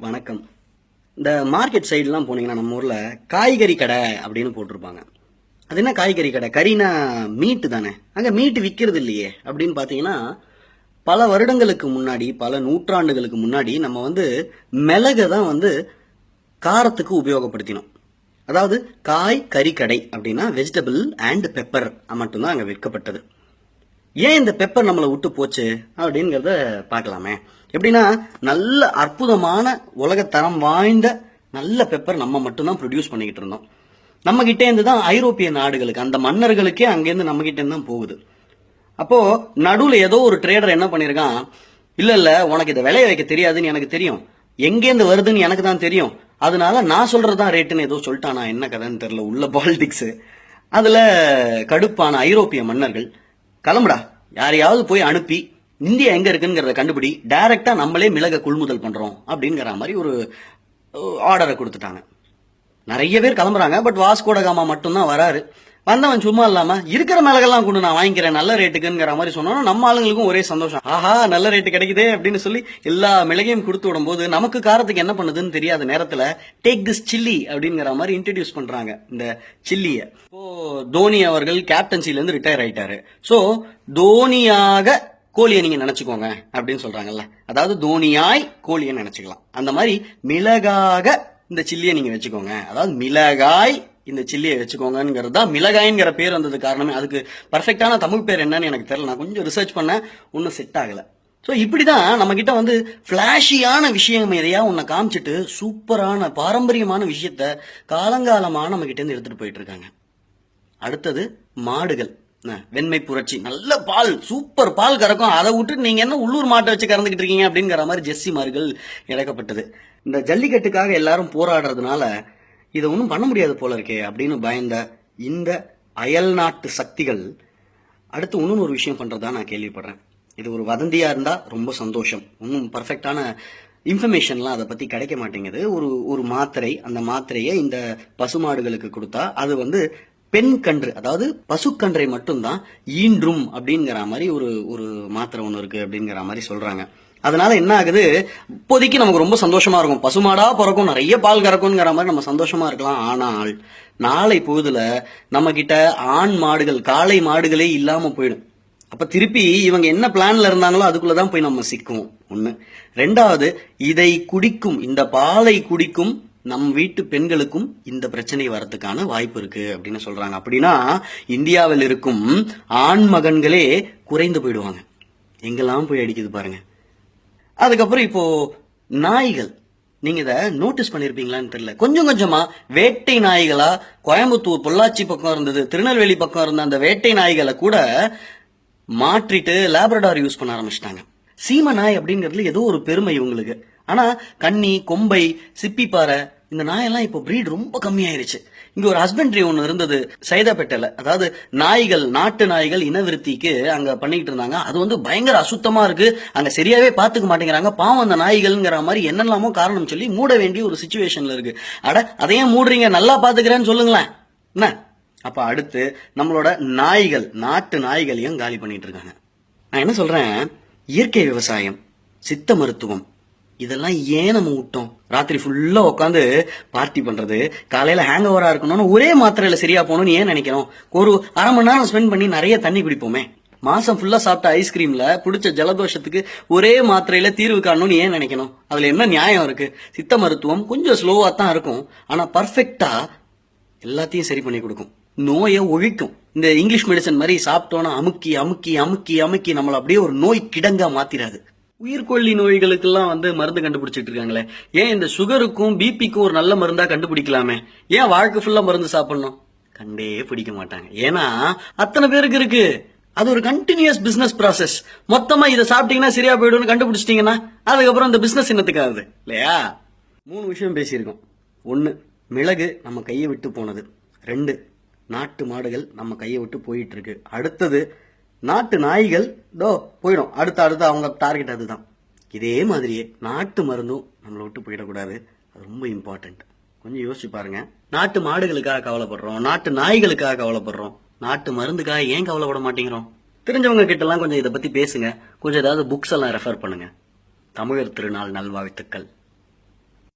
வணக்கம். இந்த மார்க்கெட் சைடுலாம் போனீங்கன்னா நம்ம ஊர்ல காய்கறி கடை அப்படின்னு போட்டிருப்பாங்க. அது என்ன காய்கறி கடை? கறினா மீட்டு தானே. அங்க மீட்டு விற்கிறது இல்லையே அப்படின்னு பாத்தீங்கன்னா, பல வருடங்களுக்கு முன்னாடி, பல நூற்றாண்டுகளுக்கு முன்னாடி நம்ம மிளகை தான் காரத்துக்கு உபயோகப்படுத்தினோம். அதாவது கறி கடை அப்படின்னா வெஜிடபிள் அண்ட் பெப்பர் மட்டும்தான் அங்க விற்கப்பட்டது. ஏன் இந்த பெப்பர் நம்மளை விட்டு போச்சு அப்படிங்கறத பார்க்கலாமே. எப்படின்னா, நல்ல அற்புதமான உலகத்தரம் வாய்ந்த நல்ல பெப்பர் நம்ம மட்டும்தான் ப்ரொடியூஸ் பண்ணிக்கிட்டு இருந்தோம். நம்ம கிட்டே இருந்து தான் ஐரோப்பிய நாடுகளுக்கு, அந்த மன்னர்களுக்கே அங்கேருந்து நம்ம கிட்டே இருந்து தான் போகுது. அப்போ நடுவுல ஏதோ ஒரு ட்ரேடர் என்ன பண்ணிருக்கான், இல்ல உனக்கு இதை விளைய வைக்க தெரியாதுன்னு எனக்கு தெரியும், எங்கேருந்து வருதுன்னு எனக்கு தான் தெரியும், அதனால நான் சொல்றதுதான் ரேட்டுன்னு ஏதோ சொல்லிட்டானா. என்ன கதைன்னு தெரியல, உள்ள பாலிடிக்ஸ். அதுல கடுப்பான ஐரோப்பிய மன்னர்கள், கிளம்புடா, யாரையாவது போய் அனுப்பி இந்தியா எங்க இருக்குங்கிறத கண்டுபிடி, டைரக்டா நம்மளே மிளக கொள்முதல் பண்றோம் அப்படிங்கிற மாதிரி ஒரு ஆர்டரை கொடுத்துட்டாங்க. நிறைய பேர் கிளம்புறாங்க. பட் வாஸ்கோட காமா மட்டும்தான் வராரு. வந்தவன் சும்மா இல்லாம இருக்கிற மிளகெல்லாம் கொண்டு நான் வாங்கிக்கிறேன் நல்ல ரேட்டுக்குங்கிற மாதிரி சொன்னோம். நம்ம ஆளுங்களுக்கும் ஒரே சந்தோஷம், ஆஹா நல்ல ரேட்டு கிடைக்குதே அப்படின்னு சொல்லி எல்லா மிளகையும் கொடுத்து விடும் போது நமக்கு காரத்துக்கு என்ன பண்ணுதுன்னு தெரியாத நேரத்துல டேக் திஸ் சில்லி அப்படிங்கிற மாதிரி இன்ட்ரடியூஸ் பண்றாங்க இந்த சில்லிய. இப்போ தோனி அவர்கள் கேப்டன்சில இருந்து ரிட்டையர் ஆயிட்டாரு. சோ தோனியாக கோழியை நீங்க நினைச்சுக்கோங்க அப்படின்னு சொல்றாங்கல்ல, அதாவது தோனியாய் கோழியை நினைச்சுக்கலாம். அந்த மாதிரி மிளகாக இந்த சில்லியை நீங்க வச்சுக்கோங்க, அதாவது மிளகாய் இந்த சில்லியை வச்சுக்கோங்கிறது தான் மிளகாய்ங்கிற பேர் வந்தது காரணமே. அதுக்கு பர்ஃபெக்டான தமிழ் பேர் என்னன்னு எனக்கு தெரியல, நான் கொஞ்சம் ரிசர்ச் பண்ண ஒன்றும் செட் ஆகல. ஸோ இப்படிதான் நம்ம கிட்ட பிளாஷியான விஷயம் எதையா உன்னை காமிச்சிட்டு சூப்பரான பாரம்பரியமான விஷயத்த காலங்காலமான நம்ம கிட்ட இருந்து எடுத்துட்டு போயிட்டு இருக்காங்க. அடுத்தது மாடுகள், வெண்மை புரட்சி, நல்ல பால், சூப்பர் பால் கறக்கும், அதை விட்டு நீங்க என்ன உள்ளூர் மாட்டை வச்சு கறந்துகிட்டு இருக்கீங்க அப்படிங்கிற மாதிரி ஜெர்சி மார்கள் இறக்கப்பட்டது. இந்த ஜல்லிக்கட்டுக்காக எல்லாரும் போராடுறதுனால இதை ஒன்றும் பண்ண முடியாது போல இருக்கே அப்படின்னு பயந்த இந்த அயல் நாட்டு சக்திகள் அடுத்து இன்னொன்று ஒரு விஷயம் பண்றதா நான் கேள்விப்படுறேன். இது ஒரு வதந்தியா இருந்தா ரொம்ப சந்தோஷம். இன்னும் பர்ஃபெக்டான இன்ஃபர்மேஷன்லாம் அதை பத்தி கிடைக்க மாட்டேங்குது. ஒரு மாத்திரை, அந்த மாத்திரையை இந்த பசுமாடுகளுக்கு கொடுத்தா அது பெண் கன்று, அதாவது பசுக்கன்றை மட்டும்தான் ஈன்றும் அப்படிங்கிற மாதிரி ஒரு மாத்திரை ஒன்று இருக்கு அப்படிங்கிற மாதிரி சொல்றாங்க. அதனால என்ன ஆகுது, இப்போதைக்கு நமக்கு ரொம்ப சந்தோஷமா இருக்கும், பசுமாடா பிறக்கும், நிறைய பால் கறக்கும்ங்கிற மாதிரி நம்ம சந்தோஷமா இருக்கலாம். ஆனால் நாளை பொழுதுல நம்ம கிட்ட ஆண் மாடுகள், காளை மாடுகளே இல்லாம போயிடும். அப்ப திருப்பி இவங்க என்ன பிளான்ல இருந்தாங்களோ அதுக்குள்ளதான் போய் நம்ம சிக்குவோம். ஒண்ணு. ரெண்டாவது, இதை குடிக்கும், இந்த பாலை குடிக்கும் நம் வீட்டு பெண்களுக்கும் இந்த பிரச்சனை வரதுக்கான வாய்ப்பு இருக்கு அப்படின்னு சொல்றாங்க. அப்படின்னா இந்தியாவில் இருக்கும் ஆண் மகன்களே குறைந்து போயிடுவாங்க. எங்கெல்லாம் போய் அடிக்குது பாருங்க. அதுக்கப்புறம் இப்போ நாய்கள், நீங்க இத நோட்டீஸ் பண்ணிருப்பீங்களான்னு தெரியல, கொஞ்சம் கொஞ்சமா வேட்டை நாய்களா கோயம்புத்தூர் பொள்ளாச்சி பக்கம் இருந்தது, திருநெல்வேலி பக்கம் இருந்த அந்த வேட்டை நாய்களை கூட மாற்றிட்டு லேப்ரடார் யூஸ் பண்ண ஆரம்பிச்சிட்டாங்க. சீம நாய் அப்படிங்கிறதுல ஏதோ ஒரு பெருமை இவங்களுக்கு. ஆனா கன்னி, கொம்பை, சிப்பிப்பாறை, இந்த நாயெல்லாம் இப்போ பிரீட் ரொம்ப கம்மியாயிருச்சு. இங்க ஒரு ஹஸ்பண்ட்ரி ஒன்று இருந்தது சைதாப்பேட்டையில, அதாவது நாய்கள், நாட்டு நாய்கள் இனவிருத்திக்கு அங்க பண்ணிட்டு இருந்தாங்க. அது பயங்கர அசுத்தமா இருக்கு, அங்க சரியாவே பாத்துக்க மாட்டேங்கிறாங்க, பாவம் அந்த நாய்கள்ங்கிற மாதிரி என்னெல்லாமோ காரணம் சொல்லி மூட வேண்டிய ஒரு சிச்சுவேஷன்ல இருக்கு. அட அதையே மூடுறீங்க, நல்லா பாத்துக்கிறேன்னு சொல்லுங்களேன் என்ன. அப்ப அடுத்து நம்மளோட நாய்கள், நாட்டு நாய்களையும் காலி பண்ணிட்டு இருக்காங்க. நான் என்ன சொல்றேன், இயற்கை விவசாயம், சித்த மருத்துவம், இதெல்லாம் ஏன் நம்ம விட்டோம்? ராத்திரி ஃபுல்லா உட்காந்து பார்ட்டி பண்றது, காலையில ஹேங் ஓவரா இருக்கணும்னு ஒரே மாத்திரையில சரியா போகணும்னு ஏன் நினைக்கிறோம்? ஒரு அரை மணி நேரம் ஸ்பெண்ட் பண்ணி நிறைய தண்ணி குடிப்போமே. மாசம் ஃபுல்லா சாப்பிட்ட ஐஸ்கிரீம்ல பிடிச்ச ஜலதோஷத்துக்கு ஒரே மாத்திரையில தீர்வு காணணும்னு ஏன் நினைக்கணும்? அதுல என்ன நியாயம் இருக்கு? சித்த மருத்துவம் கொஞ்சம் ஸ்லோவா தான் இருக்கும், ஆனா பர்ஃபெக்டா எல்லாத்தையும் சரி பண்ணி கொடுக்கும், நோயை ஒழிக்கும். இந்த இங்கிலீஷ் மெடிசன் மாதிரி சாப்பிட்டோன்னா அமுக்கி அமுக்கி அமுக்கி அமுக்கி நம்மள அப்படியே ஒரு நோய் கிடங்கா மாத்திராது. உயிர்கொல்லி நோய்களுக்கெல்லாம் மருந்து கண்டுபிடிச்சிட்டு இருக்காங்களே, ஏன் இந்த சுகருக்கும் பிபிக்கும் ஒரு நல்ல மருந்தா கண்டுபிடிக்கலாமே? ஏன் வாழ்க்கை ஃபுல்லா மருந்து சாப்பிடணும்? கண்டே பிடிக்க மாட்டாங்க. ஏன்னா அத்தனை பேருக்கு இருக்கு. அது ஒரு கண்டினியூஸ் பிசினஸ் ப்ராசஸ். மொத்தமா இதை சாப்பிட்டீங்கன்னா சரியா போயிடும்னு கண்டுபிடிச்சிட்டீங்கன்னா அதுக்கப்புறம் இந்த பிசினஸ் என்னத்துக்காகுது இல்லையா? 3 விஷயம் பேசியிருக்கோம். 1, மிளகு நம்ம கையை விட்டு போனது. 2, நாட்டு மாடுகள் நம்ம கையை விட்டு போயிட்டு இருக்கு. அடுத்தது நாட்டு நாய்கள் போயிடும். அடுத்து அவங்க டார்கெட் அதுதான். இதே மாதிரியே நாட்டு மருந்தும் நம்மளை விட்டு போயிடக்கூடாது. அது ரொம்ப இம்பார்ட்டன்ட். கொஞ்சம் யோசிச்சு பாருங்க. நாட்டு மாடுகளுக்காக கவலைப்படுறோம், நாட்டு நாய்களுக்காக கவலைப்படுறோம், நாட்டு மருந்துக்காக ஏன் கவலைப்பட மாட்டேங்கிறோம்? தெரிஞ்சவங்க கிட்ட எல்லாம் கொஞ்சம் இதை பத்தி பேசுங்க. கொஞ்சம் ஏதாவது புக்ஸ் எல்லாம் ரெஃபர் பண்ணுங்க. தமிழர் திருநாள் நல்வாழ்த்துக்கள்.